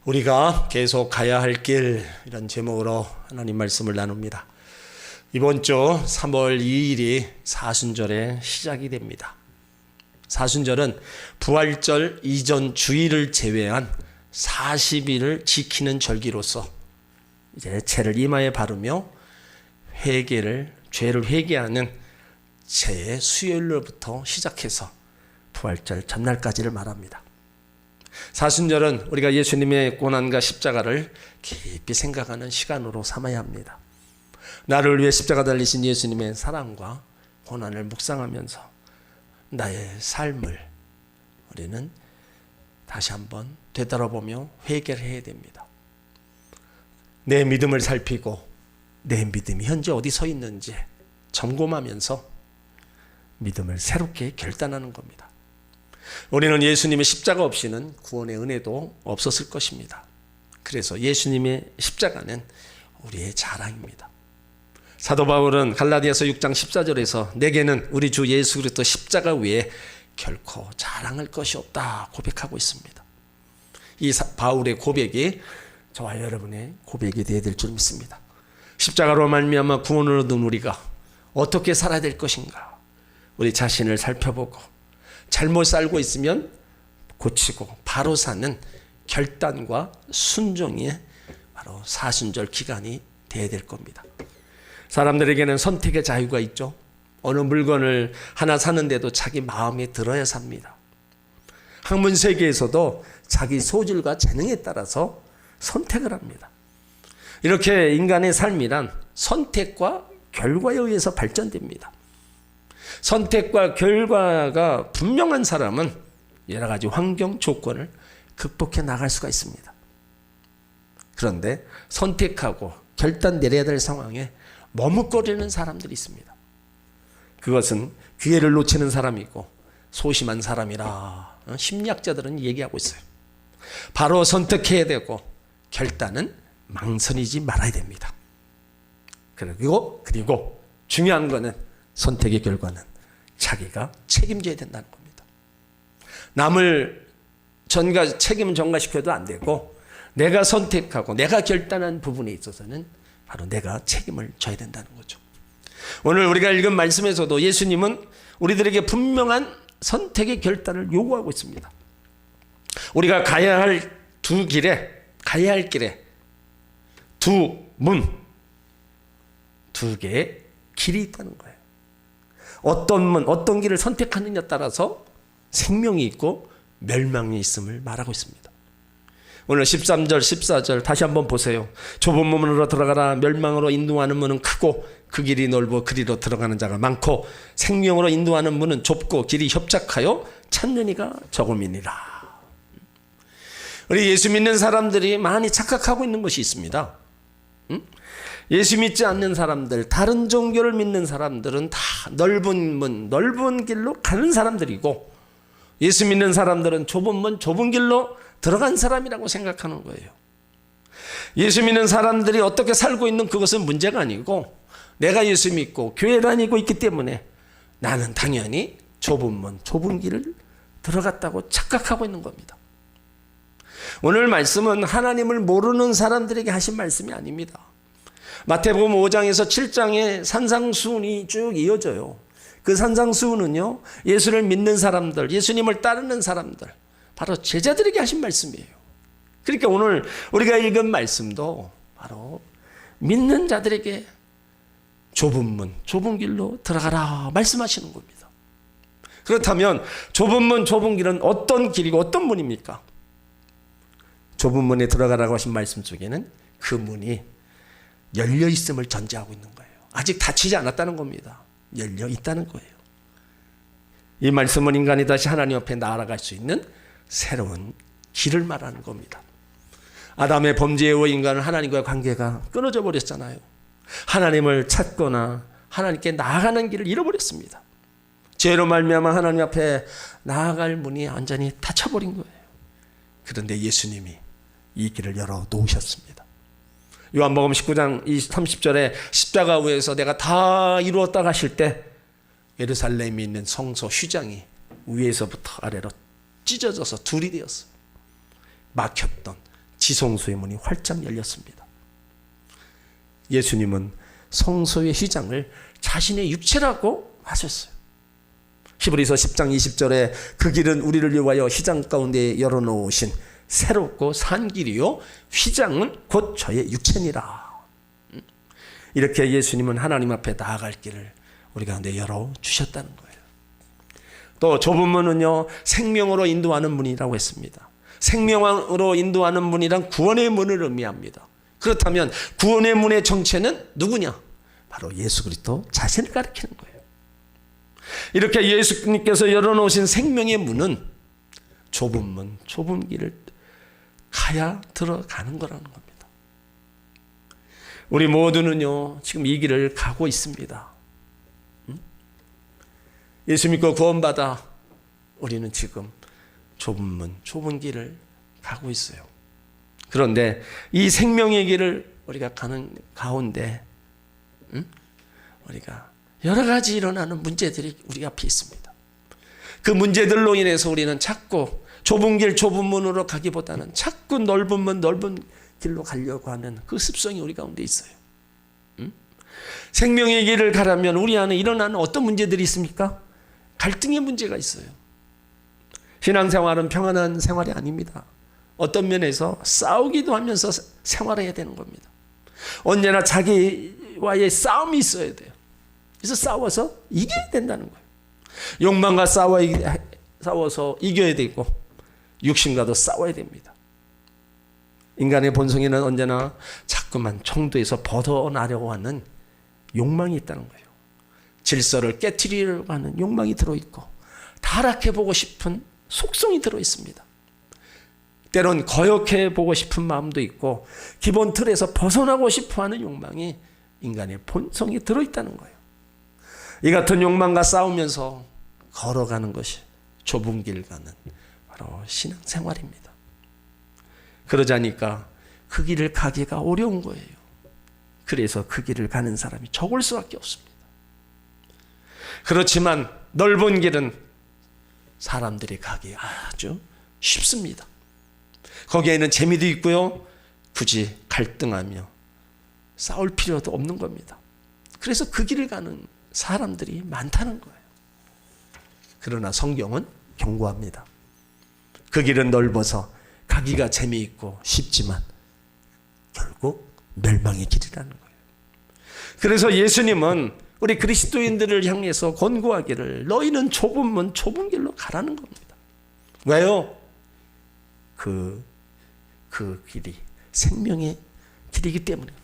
우리가 계속 가야 할 길, 이런 제목으로 하나님 말씀을 나눕니다. 이번 주 3월 2일이 사순절의 시작이 됩니다. 사순절은 부활절 이전 주일을 제외한 40일을 지키는 절기로서 이제 채를 이마에 바르며 죄를 회개하는 제 수요일로부터 시작해서 부활절 전날까지를 말합니다. 사순절은 우리가 예수님의 고난과 십자가를 깊이 생각하는 시간으로 삼아야 합니다. 나를 위해 십자가 달리신 예수님의 사랑과 고난을 묵상하면서 나의 삶을 우리는 다시 한번 되돌아보며 회개를 해야 됩니다. 내 믿음을 살피고 내 믿음이 현재 어디 서 있는지 점검하면서 믿음을 새롭게 결단하는 겁니다. 우리는 예수님의 십자가 없이는 구원의 은혜도 없었을 것입니다. 그래서 예수님의 십자가는 우리의 자랑입니다. 사도 바울은 갈라디아서 6장 14절에서 내게는 우리 주 예수 그리스도 십자가 외에 결코 자랑할 것이 없다 고백하고 있습니다. 이 바울의 고백이 저와 여러분의 고백이 되어야 될 줄 믿습니다. 십자가로 말미암아 구원을 얻은 우리가 어떻게 살아야 될 것인가, 우리 자신을 살펴보고 잘못 살고 있으면 고치고 바로 사는 결단과 순종이 바로 사순절 기간이 되어야 될 겁니다. 사람들에게는 선택의 자유가 있죠. 어느 물건을 하나 사는데도 자기 마음에 들어야 삽니다. 학문 세계에서도 자기 소질과 재능에 따라서 선택을 합니다. 이렇게 인간의 삶이란 선택과 결과에 의해서 발전됩니다. 선택과 결과가 분명한 사람은 여러 가지 환경 조건을 극복해 나갈 수가 있습니다. 그런데 선택하고 결단 내려야 될 상황에 머뭇거리는 사람들이 있습니다. 그것은 기회를 놓치는 사람이고 소심한 사람이라 심리학자들은 얘기하고 있어요. 바로 선택해야 되고 결단은 망설이지 말아야 됩니다. 그리고 중요한 거는 선택의 결과는 자기가 책임져야 된다는 겁니다. 남을 책임을 전가시켜도 안 되고 내가 선택하고 내가 결단한 부분에 있어서는 바로 내가 책임을 져야 된다는 거죠. 오늘 우리가 읽은 말씀에서도 예수님은 우리들에게 분명한 선택의 결단을 요구하고 있습니다. 우리가 가야 할 길에 두 개의 길이 있다는 거예요. 어떤 길을 선택하느냐에 따라서 생명이 있고 멸망이 있음을 말하고 있습니다. 오늘 13절 14절 다시 한번 보세요. 좁은 문으로 들어가라. 멸망으로 인도하는 문은 크고 그 길이 넓어 그리로 들어가는 자가 많고 생명으로 인도하는 문은 좁고 길이 협착하여 찾는 이가 적음이니라. 우리 예수 믿는 사람들이 많이 착각하고 있는 것이 있습니다. 예수 믿지 않는 사람들, 다른 종교를 믿는 사람들은 다 넓은 문, 넓은 길로 가는 사람들이고 예수 믿는 사람들은 좁은 문, 좁은 길로 들어간 사람이라고 생각하는 거예요. 예수 믿는 사람들이 어떻게 살고 있는 그것은 문제가 아니고 내가 예수 믿고 교회 다니고 있기 때문에 나는 당연히 좁은 문, 좁은 길을 들어갔다고 착각하고 있는 겁니다. 오늘 말씀은 하나님을 모르는 사람들에게 하신 말씀이 아닙니다. 마태복음 5장에서 7장에 산상수훈이 쭉 이어져요. 그 산상수훈은요, 예수를 믿는 사람들, 예수님을 따르는 사람들, 바로 제자들에게 하신 말씀이에요. 그러니까 오늘 우리가 읽은 말씀도 바로 믿는 자들에게 좁은 문, 좁은 길로 들어가라 말씀하시는 겁니다. 그렇다면 좁은 문, 좁은 길은 어떤 길이고 어떤 문입니까? 좁은 문에 들어가라고 하신 말씀 속에는 그 문이 열려 있음을 전제하고 있는 거예요. 아직 닫히지 않았다는 겁니다. 열려 있다는 거예요. 이 말씀은 인간이 다시 하나님 앞에 나아갈 수 있는 새로운 길을 말하는 겁니다. 아담의 범죄에 의해 인간은 하나님과의 관계가 끊어져 버렸잖아요. 하나님을 찾거나 하나님께 나아가는 길을 잃어버렸습니다. 죄로 말미암아 하나님 앞에 나아갈 문이 완전히 닫혀버린 거예요. 그런데 예수님이 이 길을 열어 놓으셨습니다. 요한복음 19장 30절에 십자가 위에서 내가 다 이루었다 하실 때 예루살렘에 있는 성소 휘장이 위에서부터 아래로 찢어져서 둘이 되었어요. 막혔던 지성소의 문이 활짝 열렸습니다. 예수님은 성소의 휘장을 자신의 육체라고 하셨어요. 히브리서 10장 20절에 그 길은 우리를 위하여 휘장 가운데 열어놓으신 새롭고 산 길이요 휘장은 곧 저의 육체니라. 이렇게 예수님은 하나님 앞에 나아갈 길을 우리 가운데 열어주셨다는 거예요. 또 좁은 문은요 생명으로 인도하는 문이라고 했습니다. 생명으로 인도하는 문이란 구원의 문을 의미합니다. 그렇다면 구원의 문의 정체는 누구냐? 바로 예수 그리스도 자신을 가리키는 거예요. 이렇게 예수님께서 열어놓으신 생명의 문은 좁은 문, 좁은 길을 가야 들어가는 거라는 겁니다. 우리 모두는요 지금 이 길을 가고 있습니다. 예수 믿고 구원받아 우리는 지금 좁은 문, 좁은 길을 가고 있어요. 그런데 이 생명의 길을 우리가 가는 가운데 우리가 여러 가지 일어나는 문제들이 우리 앞에 있습니다. 그 문제들로 인해서 우리는 자꾸 좁은 길, 좁은 문으로 가기보다는 자꾸 넓은 문, 넓은 길로 가려고 하는 그 습성이 우리 가운데 있어요. 생명의 길을 가려면 우리 안에 일어나는 어떤 문제들이 있습니까? 갈등의 문제가 있어요. 신앙생활은 평안한 생활이 아닙니다. 어떤 면에서 싸우기도 하면서 생활해야 되는 겁니다. 언제나 자기와의 싸움이 있어야 돼요. 그래서 싸워서 이겨야 된다는 거예요. 욕망과 싸워서 이겨야 되고 육신과도 싸워야 됩니다. 인간의 본성에는 언제나 자꾸만 청도에서 벗어나려고 하는 욕망이 있다는 거예요. 질서를 깨트리려고 하는 욕망이 들어있고 타락해보고 싶은 속성이 들어있습니다. 때론 거역해보고 싶은 마음도 있고 기본 틀에서 벗어나고 싶어하는 욕망이 인간의 본성에 들어있다는 거예요. 이 같은 욕망과 싸우면서 걸어가는 것이 좁은 길 가는 바로 신앙생활입니다. 그러자니까 그 길을 가기가 어려운 거예요. 그래서 그 길을 가는 사람이 적을 수밖에 없습니다. 그렇지만 넓은 길은 사람들이 가기 아주 쉽습니다. 거기에는 재미도 있고요. 굳이 갈등하며 싸울 필요도 없는 겁니다. 그래서 그 길을 가는 사람들이 많다는 거예요. 그러나 성경은 경고합니다. 그 길은 넓어서 가기가 재미있고 쉽지만 결국 멸망의 길이라는 거예요. 그래서 예수님은 우리 그리스도인들을 향해서 권고하기를 너희는 좁은 문, 좁은 길로 가라는 겁니다. 왜요? 그 길이 생명의 길이기 때문입니다.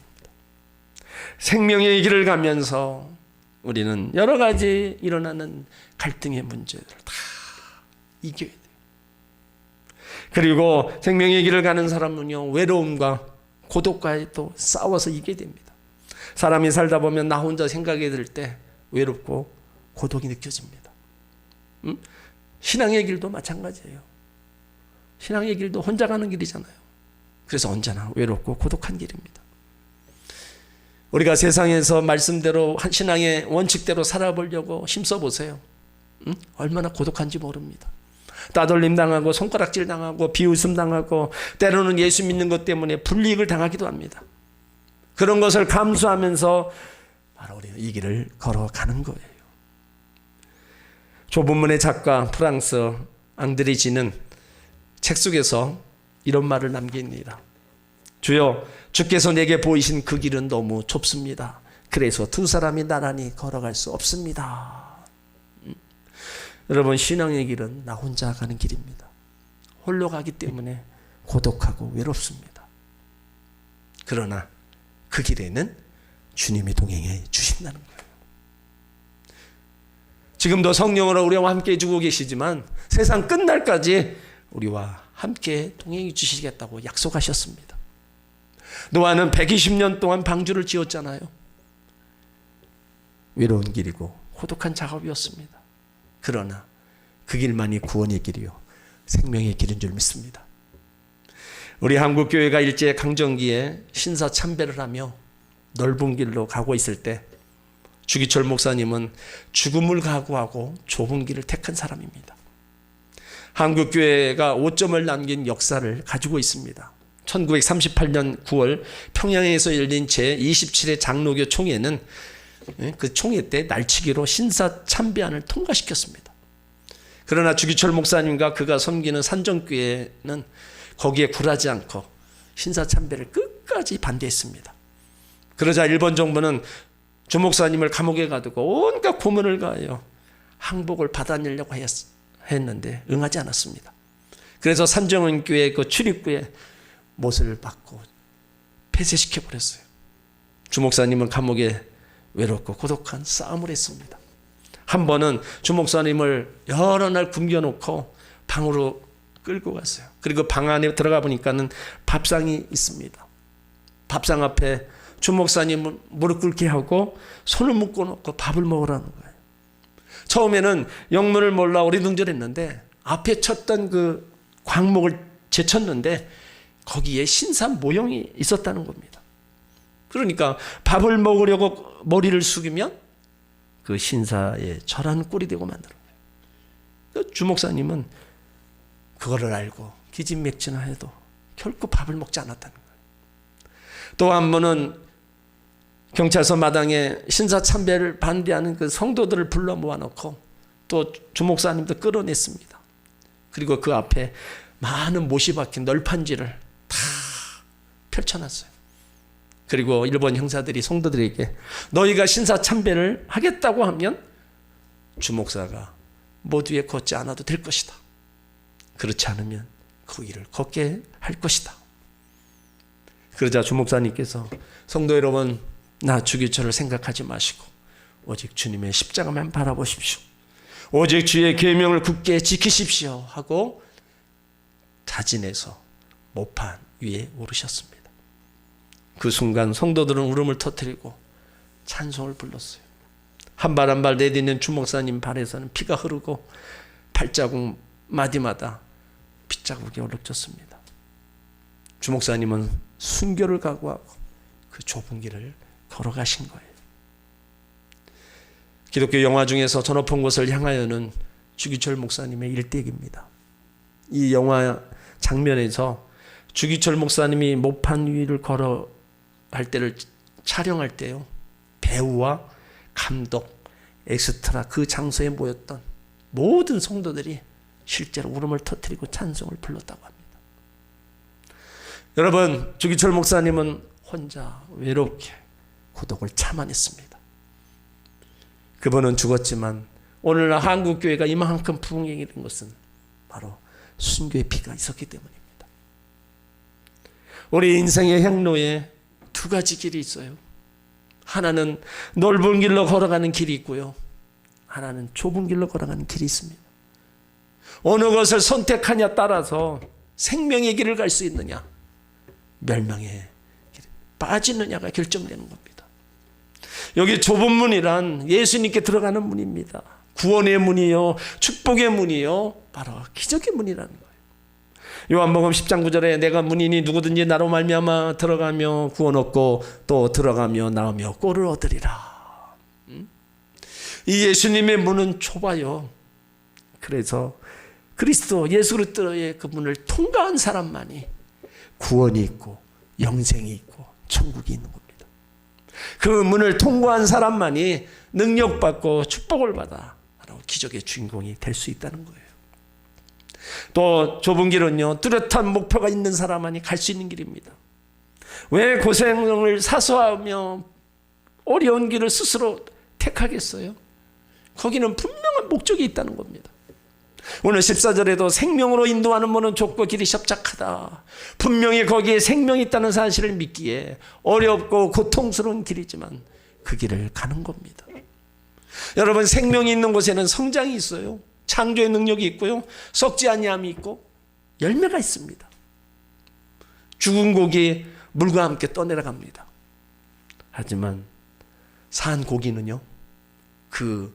생명의 길을 가면서 우리는 여러 가지 일어나는 갈등의 문제들을 다 이겨야 돼요. 그리고 생명의 길을 가는 사람은요, 외로움과 고독과 또 싸워서 이기게 됩니다. 사람이 살다 보면 나 혼자 생각이 들 때 외롭고 고독이 느껴집니다. 신앙의 길도 마찬가지예요. 신앙의 길도 혼자 가는 길이잖아요. 그래서 언제나 외롭고 고독한 길입니다. 우리가 세상에서 말씀대로 신앙의 원칙대로 살아보려고 힘써보세요. 얼마나 고독한지 모릅니다. 따돌림 당하고 손가락질 당하고 비웃음 당하고 때로는 예수 믿는 것 때문에 불이익을 당하기도 합니다. 그런 것을 감수하면서 바로 우리가 이 길을 걸어가는 거예요. 좁은 문의 작가 프랑스 앙드레지는 책 속에서 이런 말을 남깁니다. 주여, 주께서 내게 보이신 그 길은 너무 좁습니다. 그래서 두 사람이 나란히 걸어갈 수 없습니다. 여러분, 신앙의 길은 나 혼자 가는 길입니다. 홀로 가기 때문에 고독하고 외롭습니다. 그러나 그 길에는 주님이 동행해 주신다는 거예요. 지금도 성령으로 우리와 함께 해주고 계시지만 세상 끝날까지 우리와 함께 동행해 주시겠다고 약속하셨습니다. 노아는 120년 동안 방주를 지었잖아요. 외로운 길이고 고독한 작업이었습니다. 그러나 그 길만이 구원의 길이요 생명의 길인 줄 믿습니다. 우리 한국교회가 일제강점기에 신사참배를 하며 넓은 길로 가고 있을 때 주기철 목사님은 죽음을 각오하고 좁은 길을 택한 사람입니다. 한국교회가 5점을 남긴 역사를 가지고 있습니다. 1938년 9월 평양에서 열린 제27회 장로교 총회는 그 총회 때 날치기로 신사참배안을 통과시켰습니다. 그러나 주기철 목사님과 그가 섬기는 산정교회는 거기에 굴하지 않고 신사참배를 끝까지 반대했습니다. 그러자 일본 정부는 주 목사님을 감옥에 가두고 온갖 고문을 가하여 항복을 받아내려고 했는데 응하지 않았습니다. 그래서 산정은교회 그 출입구에 못을 박고 폐쇄시켜버렸어요. 주 목사님은 감옥에 외롭고 고독한 싸움을 했습니다. 한 번은 주 목사님을 여러 날 굶겨놓고 방으로 끌고 갔어요. 그리고 방 안에 들어가 보니까는 밥상이 있습니다. 밥상 앞에 주 목사님은 무릎 꿇게 하고 손을 묶어 놓고 밥을 먹으라는 거예요. 처음에는 영문을 몰라 어리둥절했는데 앞에 쳤던 그 광목을 제쳤는데 거기에 신사 모형이 있었다는 겁니다. 그러니까 밥을 먹으려고 머리를 숙이면 그 신사의 절한 꼴이 되고 만들어요. 주 목사님은 그거를 알고 기진맥진해도 결코 밥을 먹지 않았다는 거예요. 또 한 번은 경찰서 마당에 신사 참배를 반대하는 그 성도들을 불러 모아놓고 또 주 목사님도 끌어냈습니다. 그리고 그 앞에 많은 못이 박힌 널판지를 다 펼쳐놨어요. 그리고 일본 형사들이 성도들에게 너희가 신사 참배를 하겠다고 하면 주 목사가 못 위에 걷지 않아도 될 것이다. 그렇지 않으면 그 길을 걷게 할 것이다. 그러자 주 목사님께서 성도 여러분, 나 주기철을 생각하지 마시고 오직 주님의 십자가만 바라보십시오. 오직 주의 계명을 굳게 지키십시오 하고 자진해서 모판 위에 오르셨습니다. 그 순간 성도들은 울음을 터뜨리고 찬송을 불렀어요. 한 발 한 발 내딛는 주 목사님 발에서는 피가 흐르고 발자국 마디마다 핏자국이 얼룩졌습니다. 주 목사님은 순교를 각오하고 그 좁은 길을 걸어가신 거예요. 기독교 영화 중에서 저 높은 곳을 향하여는 주기철 목사님의 일대기입니다. 이 영화 장면에서 주기철 목사님이 모판 위를 걸어갈 때를 촬영할 때요, 배우와 감독, 엑스트라 그 장소에 모였던 모든 성도들이 실제로 울음을 터뜨리고 찬송을 불렀다고 합니다. 여러분, 주기철 목사님은 혼자 외롭게 고독을 참아냈습니다. 그분은 죽었지만 오늘날 한국교회가 이만큼 부흥이 된 것은 바로 순교의 피가 있었기 때문입니다. 우리 인생의 향로에 두 가지 길이 있어요. 하나는 넓은 길로 걸어가는 길이 있고요, 하나는 좁은 길로 걸어가는 길이 있습니다. 어느 것을 선택하냐 따라서 생명의 길을 갈 수 있느냐, 멸망의 길에 빠지느냐가 결정되는 겁니다. 여기 좁은 문이란 예수님께 들어가는 문입니다. 구원의 문이요, 축복의 문이요, 바로 기적의 문이라는 거예요. 요한복음 10장 9절에 내가 문이니 누구든지 나로 말미암아 들어가며 구원 얻고 또 들어가며 나오며 꼴을 얻으리라. 이 예수님의 문은 좁아요. 그래서 그리스도 예수 그리스도의 그 문을 통과한 사람만이 구원이 있고 영생이 있고 천국이 있는 겁니다. 그 문을 통과한 사람만이 능력받고 축복을 받아 기적의 주인공이 될 수 있다는 거예요. 또 좁은 길은요, 뚜렷한 목표가 있는 사람만이 갈 수 있는 길입니다. 왜 고생을 사소하며 어려운 길을 스스로 택하겠어요? 거기는 분명한 목적이 있다는 겁니다. 오늘 14절에도 생명으로 인도하는 문은 좁고 길이 협착하다. 분명히 거기에 생명이 있다는 사실을 믿기에 어렵고 고통스러운 길이지만 그 길을 가는 겁니다. 여러분, 생명이 있는 곳에는 성장이 있어요. 창조의 능력이 있고요, 썩지 아니함이 있고 열매가 있습니다. 죽은 고기 물과 함께 떠내려갑니다. 하지만 산 고기는요, 그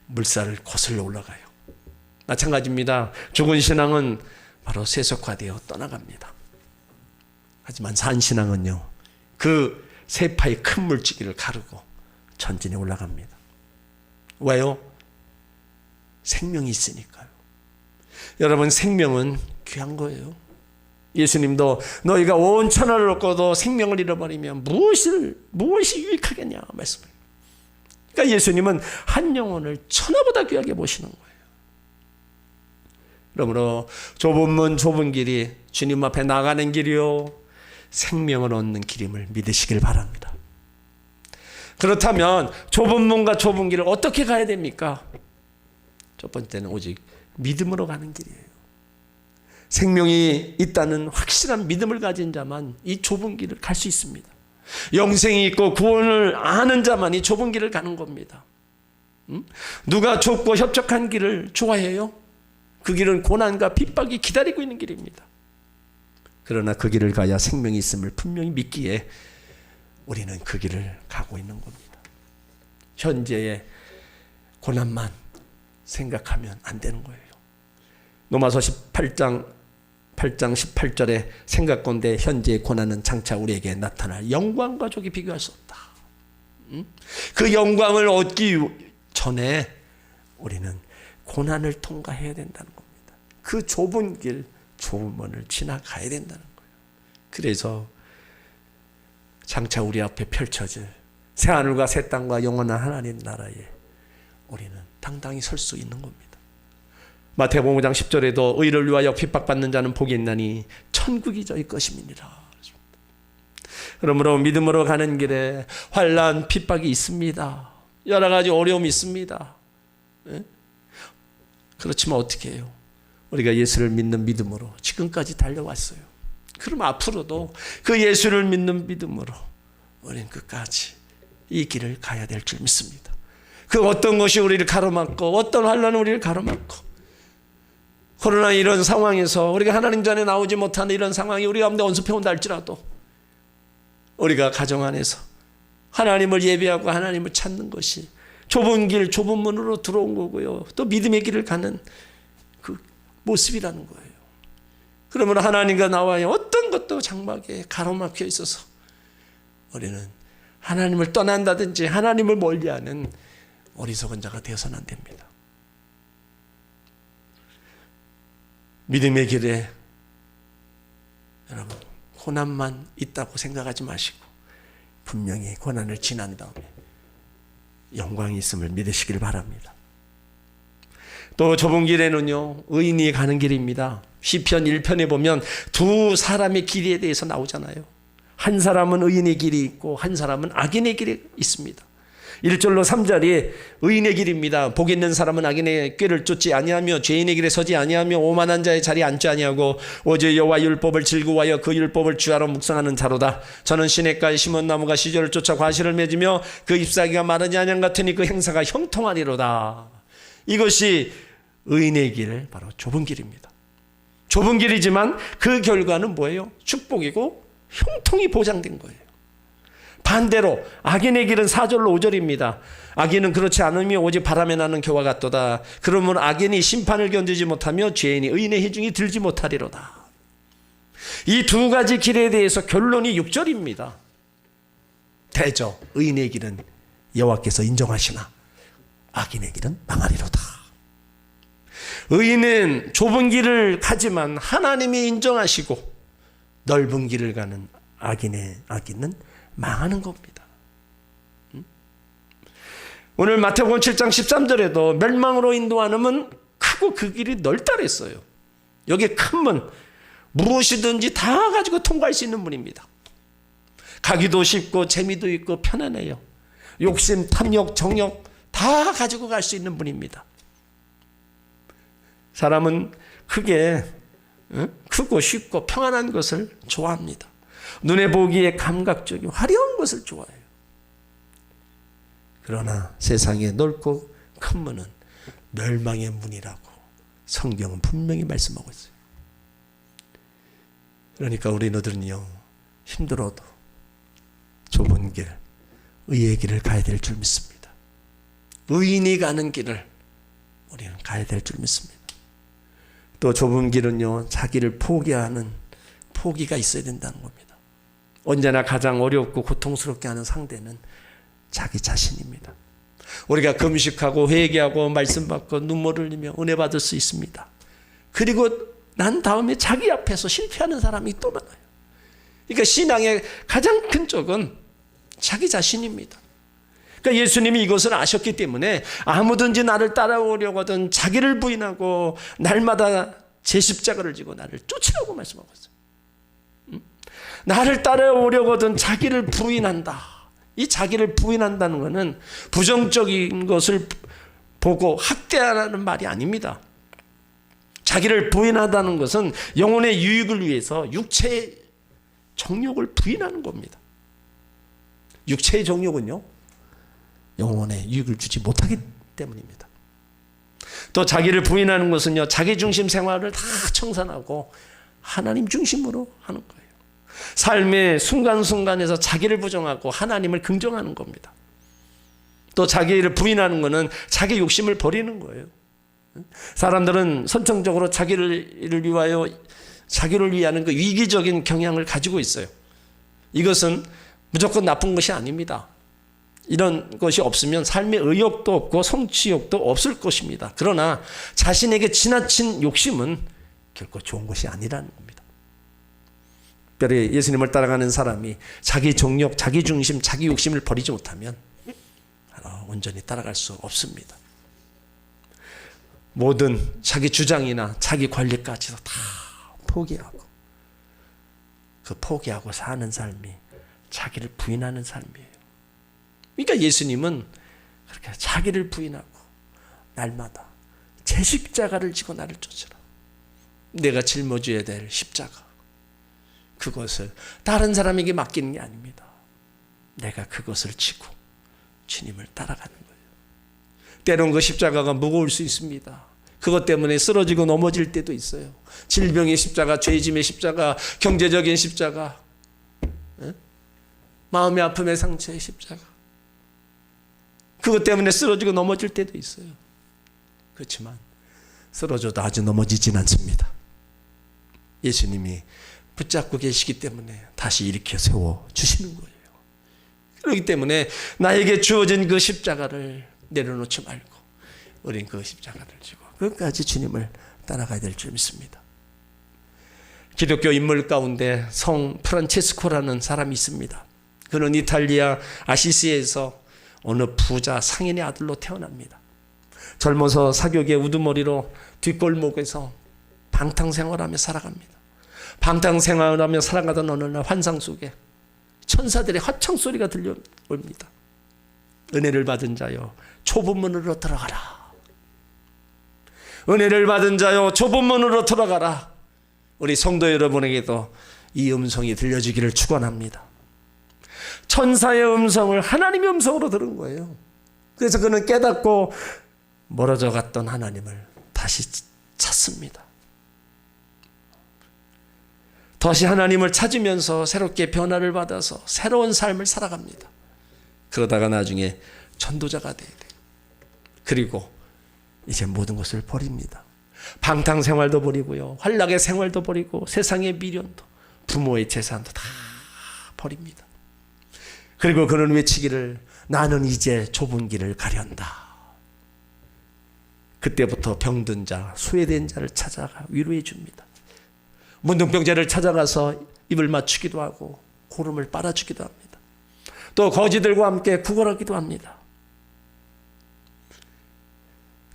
물살을 거슬러 올라가요. 마찬가지입니다. 죽은 신앙은 바로 세속화되어 떠나갑니다. 하지만 산 신앙은요, 그 세파의 큰 물지기를 가르고 전진에 올라갑니다. 왜요? 생명이 있으니까요. 여러분, 생명은 귀한 거예요. 예수님도 너희가 온 천하를 얻고도 생명을 잃어버리면 무엇이 유익하겠냐 말씀을. 그러니까 예수님은 한 영혼을 천하보다 귀하게 보시는 거예요. 그러므로 좁은 문 좁은 길이 주님 앞에 나가는 길이요 생명을 얻는 길임을 믿으시길 바랍니다. 그렇다면 좁은 문과 좁은 길을 어떻게 가야 됩니까? 첫 번째는 오직 믿음으로 가는 길이에요. 생명이 있다는 확실한 믿음을 가진 자만 이 좁은 길을 갈 수 있습니다. 영생이 있고 구원을 아는 자만 이 좁은 길을 가는 겁니다. 누가 좁고 협착한 길을 좋아해요? 그 길은 고난과 핍박이 기다리고 있는 길입니다. 그러나 그 길을 가야 생명이 있음을 분명히 믿기에 우리는 그 길을 가고 있는 겁니다. 현재의 고난만 생각하면 안 되는 거예요. 로마서 8장 18절에 생각건대 현재의 고난은 장차 우리에게 나타날 영광과 족이 비교할 수 없다. 그 영광을 얻기 전에 우리는 고난을 통과해야 된다는 겁니다. 그 좁은 길, 좁은 문을 지나가야 된다는 거예요. 그래서 장차 우리 앞에 펼쳐질 새하늘과 새 땅과 영원한 하나님 나라에 우리는 당당히 설 수 있는 겁니다. 마태복음 5장 10절에도 의를 위하여 핍박받는 자는 복이 있나니 천국이 저희 것임이니라. 그러므로 믿음으로 가는 길에 환난 핍박이 있습니다. 여러 가지 어려움이 있습니다. 그렇지만 어떻게 해요? 우리가 예수를 믿는 믿음으로 지금까지 달려왔어요. 그럼 앞으로도 그 예수를 믿는 믿음으로 우리는 끝까지 이 길을 가야 될 줄 믿습니다. 그 어떤 것이 우리를 가로막고 어떤 환난은 우리를 가로막고 코로나 이런 상황에서 우리가 하나님 전에 나오지 못하는 이런 상황이 우리 가운데 언습해온다 할지라도 우리가 가정 안에서 하나님을 예배하고 하나님을 찾는 것이 좁은 길 좁은 문으로 들어온 거고요. 또 믿음의 길을 가는 그 모습이라는 거예요. 그러면 하나님과 나와의 어떤 것도 장막에 가로막혀 있어서 우리는 하나님을 떠난다든지 하나님을 멀리하는 어리석은 자가 되어서는 안 됩니다. 믿음의 길에 여러분 고난만 있다고 생각하지 마시고 분명히 고난을 지난 다음에 영광이 있음을 믿으시길 바랍니다. 또 좁은 길에는요 의인이 가는 길입니다. 시편 1편에 보면 두 사람의 길에 대해서 나오잖아요. 한 사람은 의인의 길이 있고 한 사람은 악인의 길이 있습니다. 1절로 3절이 의인의 길입니다. 복 있는 사람은 악인의 꾀를 쫓지 아니하며 죄인의 길에 서지 아니하며 오만한 자의 자리에 앉지 아니하고 오직 여호와 율법을 즐거워하여 그 율법을 주야로 묵상하는 자로다. 저는 시냇가에 심은 나무가 시절을 쫓아 과실을 맺으며 그 잎사귀가 마르지 아니한 같으니 그 행사가 형통하리로다. 이것이 의인의 길, 바로 좁은 길입니다. 좁은 길이지만 그 결과는 뭐예요? 축복이고 형통이 보장된 거예요. 반대로 악인의 길은 4절로 5절입니다. 악인은 그렇지 않으며 오직 바람에 나는 겨와 같도다. 그러면 악인이 심판을 견디지 못하며 죄인이 의인의 회중이 들지 못하리로다. 이 두 가지 길에 대해서 결론이 6절입니다. 대저 의인의 길은 여호와께서 인정하시나 악인의 길은 망하리로다. 의인은 좁은 길을 가지만 하나님이 인정하시고 넓은 길을 가는 악인은 망하는 겁니다. 오늘 마태복음 7장 13절에도 멸망으로 인도하는 크고 그 길이 넓다 그랬어요. 여기 큰 문, 무엇이든지 다 가지고 통과할 수 있는 문입니다. 가기도 쉽고 재미도 있고 편안해요. 욕심, 탐욕, 정욕 다 가지고 갈 수 있는 문입니다. 사람은 크고 쉽고 평안한 것을 좋아합니다. 눈에 보기에 감각적인 화려한 것을 좋아해요. 그러나 세상에 넓고 큰 문은 멸망의 문이라고 성경은 분명히 말씀하고 있어요. 그러니까 우리들은요 힘들어도 좁은 길, 의의 길을 가야 될 줄 믿습니다. 의인이 가는 길을 우리는 가야 될 줄 믿습니다. 또 좁은 길은요 자기를 포기하는 포기가 있어야 된다는 겁니다. 언제나 가장 어렵고 고통스럽게 하는 상대는 자기 자신입니다. 우리가 금식하고 회개하고 말씀 받고 눈물 흘리며 은혜 받을 수 있습니다. 그리고 난 다음에 자기 앞에서 실패하는 사람이 또 많아요. 그러니까 신앙의 가장 큰 쪽은 자기 자신입니다. 그러니까 예수님이 이것을 아셨기 때문에 아무든지 나를 따라오려고 하든 자기를 부인하고 날마다 제 십자가를 지고 나를 쫓으라고 말씀하고 있어요. 나를 따라오려고 하든 자기를 부인한다. 이 자기를 부인한다는 것은 부정적인 것을 보고 학대하라는 말이 아닙니다. 자기를 부인하다는 것은 영혼의 유익을 위해서 육체의 정욕을 부인하는 겁니다. 육체의 정욕은요, 영혼의 유익을 주지 못하기 때문입니다. 또 자기를 부인하는 것은요, 자기중심 생활을 다 청산하고 하나님 중심으로 하는 거예요. 삶의 순간순간에서 자기를 부정하고 하나님을 긍정하는 겁니다. 또 자기를 부인하는 것은 자기 욕심을 버리는 거예요. 사람들은 선천적으로 자기를 위하여 자기를 위하는 그 위기적인 경향을 가지고 있어요. 이것은 무조건 나쁜 것이 아닙니다. 이런 것이 없으면 삶의 의욕도 없고 성취욕도 없을 것입니다. 그러나 자신에게 지나친 욕심은 결코 좋은 것이 아니라는 겁니다. 특별히 예수님을 따라가는 사람이 자기 정욕, 자기 중심, 자기 욕심을 버리지 못하면 온전히 따라갈 수 없습니다. 모든 자기 주장이나 자기 관리까지도 다 포기하고 그 포기하고 사는 삶이 자기를 부인하는 삶이에요. 그러니까 예수님은 그렇게 자기를 부인하고 날마다 제 십자가를 지고 나를 쫓으라. 내가 짊어져야 될 십자가, 그것을 다른 사람에게 맡기는 게 아닙니다. 내가 그것을 지고 주님을 따라가는 거예요. 때론 그 십자가가 무거울 수 있습니다. 그것 때문에 쓰러지고 넘어질 때도 있어요. 질병의 십자가, 죄짐의 십자가, 경제적인 십자가, 마음의 아픔의 상처의 십자가, 그것 때문에 쓰러지고 넘어질 때도 있어요. 그렇지만 쓰러져도 아주 넘어지진 않습니다. 예수님이 붙잡고 계시기 때문에 다시 일으켜 세워주시는 거예요. 그렇기 때문에 나에게 주어진 그 십자가를 내려놓지 말고 우린 그 십자가를 지고 끝까지 주님을 따라가야 될 줄 믿습니다. 기독교 인물 가운데 성 프란체스코라는 사람이 있습니다. 그는 이탈리아 아시시에서 어느 부자 상인의 아들로 태어납니다. 젊어서 사교계 우두머리로 뒷골목에서 방탕생활하며 살아갑니다. 방탕생활하며 살아가던 어느 날 환상 속에 천사들의 화청소리가 들려옵니다. 은혜를 받은 자여 좁은 문으로 들어가라. 은혜를 받은 자여 좁은 문으로 들어가라. 우리 성도 여러분에게도 이 음성이 들려지기를 축원합니다. 천사의 음성을 하나님의 음성으로 들은 거예요. 그래서 그는 깨닫고 멀어져 갔던 하나님을 다시 찾습니다. 다시 하나님을 찾으면서 새롭게 변화를 받아서 새로운 삶을 살아갑니다. 그러다가 나중에 전도자가 돼야 돼요. 그리고 이제 모든 것을 버립니다. 방탕 생활도 버리고요, 환락의 생활도 버리고 세상의 미련도 부모의 재산도 다 버립니다. 그리고 그는 외치기를 나는 이제 좁은 길을 가련다. 그때부터 병든 자, 소외된 자를 찾아가 위로해 줍니다. 문둥병자를 찾아가서 입을 맞추기도 하고 고름을 빨아주기도 합니다. 또 거지들과 함께 구걸하기도 합니다.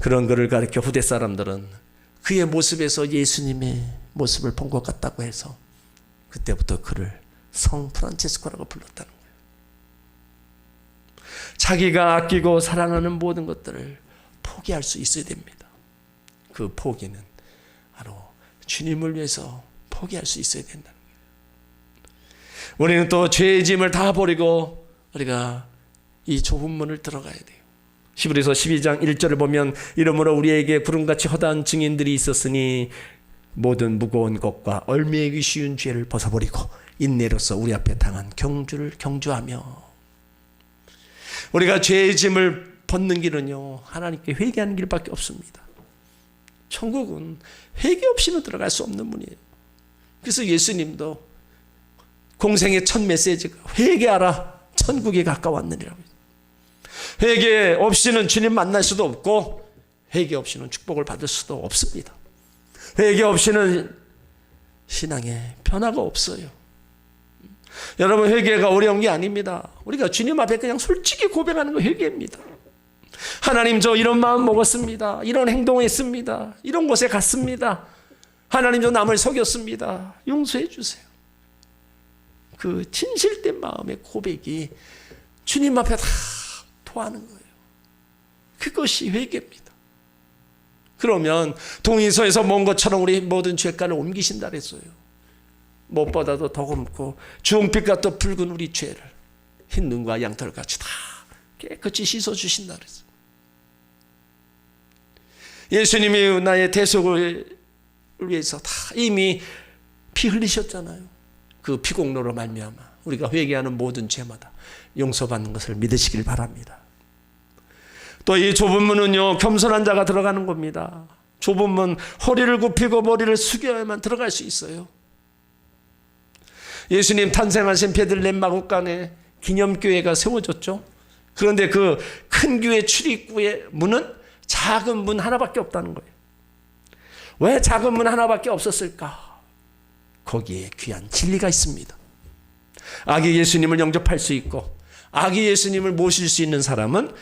그런 그를 가리켜 후대 사람들은 그의 모습에서 예수님의 모습을 본 것 같다고 해서 그때부터 그를 성 프란체스코라고 불렀다는 거예요. 자기가 아끼고 사랑하는 모든 것들을 포기할 수 있어야 됩니다. 그 포기는 바로 주님을 위해서 포기할 수 있어야 된다는 거예요. 우리는 또 죄의 짐을 다 버리고 우리가 이 좁은 문을 들어가야 돼요. 히브리서 12장 1절을 보면 이러므로 우리에게 구름같이 허다한 증인들이 있었으니 모든 무거운 것과 얼매이기 쉬운 죄를 벗어버리고 인내로서 우리 앞에 당한 경주를 경주하며. 우리가 죄의 짐을 벗는 길은요, 하나님께 회개하는 길밖에 없습니다. 천국은 회개 없이는 들어갈 수 없는 문이에요. 그래서 예수님도 공생의 첫 메시지가 회개하라, 천국이 가까웠느니라고. 회개 없이는 주님 만날 수도 없고 회개 없이는 축복을 받을 수도 없습니다. 회개 없이는 신앙에 변화가 없어요. 여러분, 회개가 어려운 게 아닙니다. 우리가 주님 앞에 그냥 솔직히 고백하는 거 회개입니다. 하나님, 저 이런 마음 먹었습니다. 이런 행동했습니다. 이런 곳에 갔습니다. 하나님, 저 남을 속였습니다. 용서해 주세요. 그 진실된 마음의 고백이 주님 앞에 다 토하는 거예요. 그것이 회개입니다. 그러면 동의서에서 먼 것처럼 우리 모든 죄가를 옮기신다 그랬어요. 무엇보다도 더 검고 주홍빛과 또 붉은 우리 죄를 흰 눈과 양털같이 다 깨끗이 씻어주신다 그랬어요. 예수님이 나의 대속을 위해서 다 이미 피 흘리셨잖아요. 그 피공로로 말미암아 우리가 회개하는 모든 죄마다 용서받는 것을 믿으시길 바랍니다. 또 이 좁은 문은요, 겸손한 자가 들어가는 겁니다. 좁은 문, 허리를 굽히고 머리를 숙여야만 들어갈 수 있어요. 예수님 탄생하신 베들레헴 마국간에 기념교회가 세워졌죠. 그런데 그 큰 교회 출입구의 문은 작은 문 하나밖에 없다는 거예요. 왜 작은 문 하나밖에 없었을까? 거기에 귀한 진리가 있습니다. 아기 예수님을 영접할 수 있고 아기 예수님을 모실 수 있는 사람은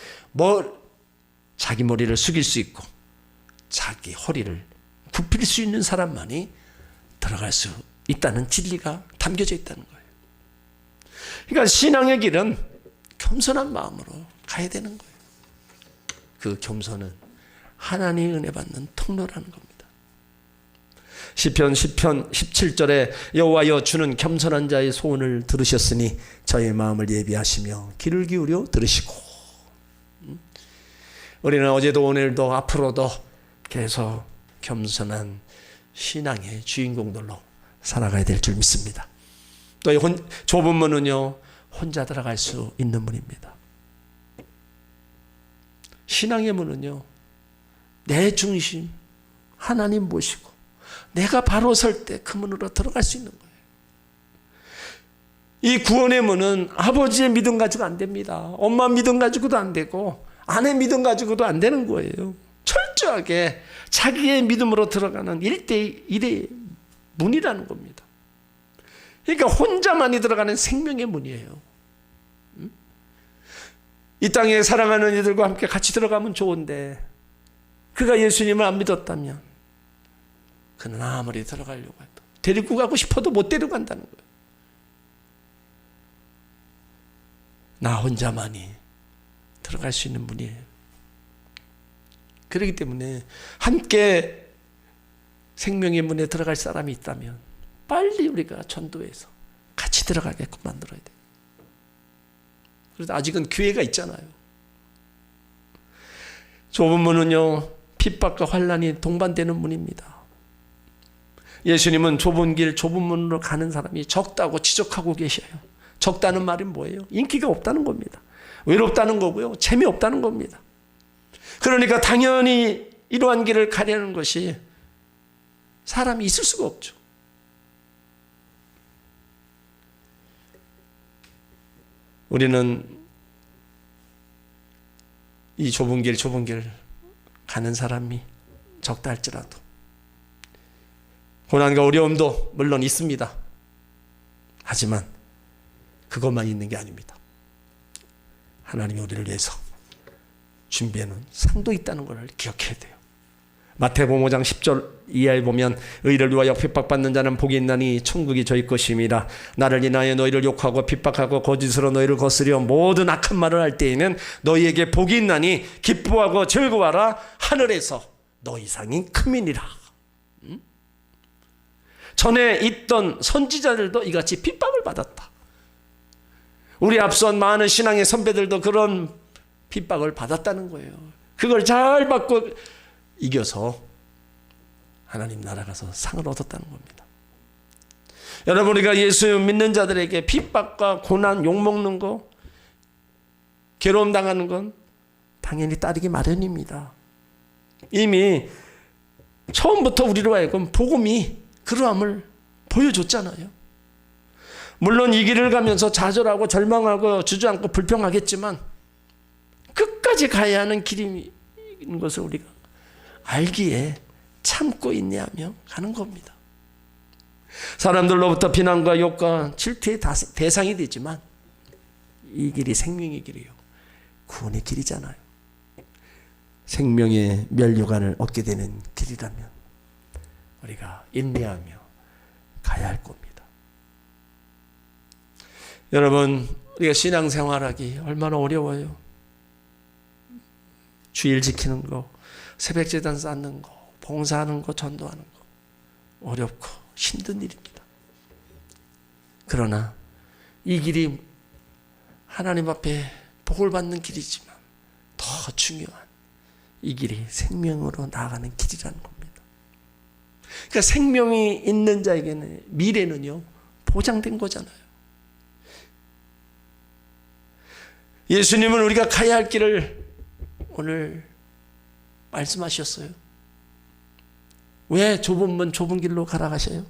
자기 머리를 숙일 수 있고 자기 허리를 굽힐 수 있는 사람만이 들어갈 수 있다는 진리가 담겨져 있다는 거예요. 그러니까 신앙의 길은 겸손한 마음으로 가야 되는 거예요. 그 겸손은 하나님의 은혜 받는 통로라는 겁니다. 시편 17절에 여호와여, 주는 겸손한 자의 소원을 들으셨으니 저의 마음을 예비하시며 귀를 기울여 들으시고. 우리는 어제도 오늘도 앞으로도 계속 겸손한 신앙의 주인공들로 살아가야 될 줄 믿습니다. 또 좁은 문은요, 혼자 들어갈 수 있는 문입니다. 신앙의 문은요, 내 중심 하나님 모시고 내가 바로 설 때 그 문으로 들어갈 수 있는 거예요. 이 구원의 문은 아버지의 믿음 가지고 안 됩니다. 엄마 믿음 가지고도 안 되고 아내 믿음 가지고도 안 되는 거예요. 철저하게 자기의 믿음으로 들어가는 1대1의 문이라는 겁니다. 그러니까 혼자만이 들어가는 생명의 문이에요. 이 땅에 사랑하는 이들과 함께 같이 들어가면 좋은데 그가 예수님을 안 믿었다면 그는 아무리 들어가려고 해도 데리고 가고 싶어도 못 데려간다는 거예요. 나 혼자만이 들어갈 수 있는 문이에요. 그렇기 때문에 함께 생명의 문에 들어갈 사람이 있다면 빨리 우리가 전도해서 같이 들어가게끔 만들어야 돼요. 그래서 아직은 기회가 있잖아요. 좁은 문은요, 핍박과 환난이 동반되는 문입니다. 예수님은 좁은 길, 좁은 문으로 가는 사람이 적다고 지적하고 계셔요. 적다는 말이 뭐예요? 인기가 없다는 겁니다. 외롭다는 거고요. 재미없다는 겁니다. 그러니까 당연히 이러한 길을 가려는 것이 사람이 있을 수가 없죠. 우리는 이 좁은 길 가는 사람이 적다 할지라도 고난과 어려움도 물론 있습니다. 하지만 그것만 있는 게 아닙니다. 하나님이 우리를 위해서 준비해놓은 상도 있다는 것을 기억해야 돼요. 마태복음 5장 10절 이하에 보면 의를 위하여 핍박받는 자는 복이 있나니 천국이 저희 것임이라. 나를 인하여 너희를 욕하고 핍박하고 거짓으로 너희를 거스려 모든 악한 말을 할 때에는 너희에게 복이 있나니 기뻐하고 즐거워하라. 하늘에서 너희 상이 크미니라. 전에 있던 선지자들도 이같이 핍박을 받았다. 우리 앞선 많은 신앙의 선배들도 그런 핍박을 받았다는 거예요. 그걸 잘 받고 이겨서 하나님 나라 가서 상을 얻었다는 겁니다. 여러분, 우리가 예수 믿는 자들에게 핍박과 고난, 욕먹는 거, 괴로움 당하는 건 당연히 따르기 마련입니다. 이미 처음부터 우리로 하여금 복음이 그러함을 보여줬잖아요. 물론 이 길을 가면서 좌절하고 절망하고 주저앉고 불평하겠지만 끝까지 가야 하는 길인 것을 우리가 알기에 참고 인내하며 가는 겁니다. 사람들로부터 비난과 욕과 질투의 대상이 되지만 이 길이 생명의 길이요, 구원의 길이잖아요. 생명의 면류관을 얻게 되는 길이라면 우리가 인내하며 가야 할 겁니다. 여러분, 우리가 신앙생활하기 얼마나 어려워요. 주일 지키는 거, 새벽제단 쌓는 거, 봉사하는 거, 전도하는 거 어렵고 힘든 일입니다. 그러나 이 길이 하나님 앞에 복을 받는 길이지만 더 중요한 이 길이 생명으로 나아가는 길이라는 겁니다. 그러니까 생명이 있는 자에게는 미래는요, 보장된 거잖아요. 예수님은 우리가 가야 할 길을 오늘 말씀하셨어요. 왜 좁은 문, 좁은 길로 가라 가셔요?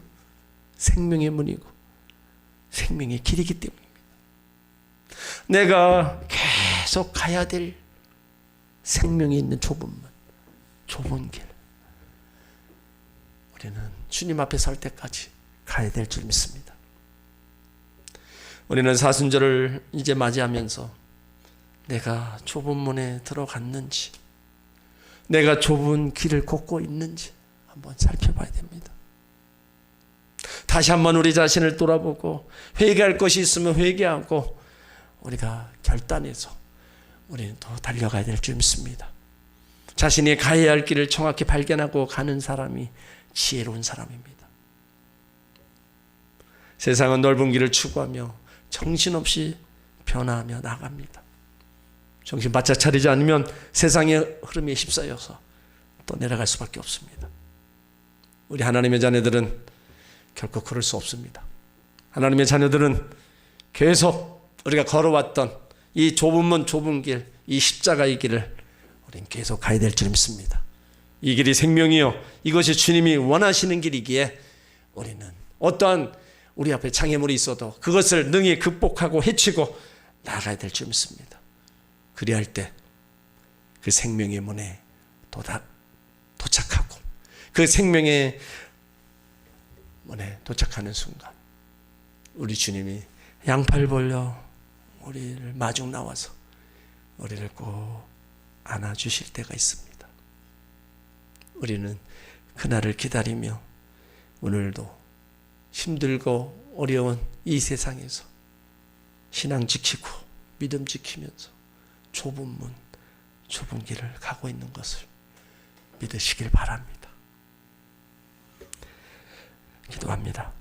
생명의 문이고 생명의 길이기 때문입니다. 내가 계속 가야 될 생명이 있는 좁은 문, 좁은 길, 우리는 주님 앞에 설 때까지 가야 될 줄 믿습니다. 우리는 사순절을 이제 맞이하면서 내가 좁은 문에 들어갔는지, 내가 좁은 길을 걷고 있는지 한번 살펴봐야 됩니다. 다시 한번 우리 자신을 돌아보고 회개할 것이 있으면 회개하고 우리가 결단해서 우리는 더 달려가야 될 줄 믿습니다. 자신이 가야 할 길을 정확히 발견하고 가는 사람이 지혜로운 사람입니다. 세상은 넓은 길을 추구하며 정신없이 변화하며 나갑니다. 정신 바짝 차리지 않으면 세상의 흐름에 휩싸여서 또 내려갈 수밖에 없습니다. 우리 하나님의 자녀들은 결코 그럴 수 없습니다. 하나님의 자녀들은 계속 우리가 걸어왔던 이 좁은 문, 좁은 길, 이 십자가의 길을 우리는 계속 가야 될 줄 믿습니다. 이 길이 생명이요, 이것이 주님이 원하시는 길이기에 우리는 어떠한 우리 앞에 장애물이 있어도 그것을 능히 극복하고 헤치고 나아가야 될 줄 믿습니다. 그리할 때 그 생명의 문에 도착하고 그 생명의 문에 도착하는 순간 우리 주님이 양팔 벌려 우리를 마중 나와서 우리를 꼭 안아주실 때가 있습니다. 우리는 그날을 기다리며 오늘도 힘들고 어려운 이 세상에서 신앙 지키고 믿음 지키면서 좁은 문, 좁은 길을 가고 있는 것을 믿으시길 바랍니다. 기도합니다.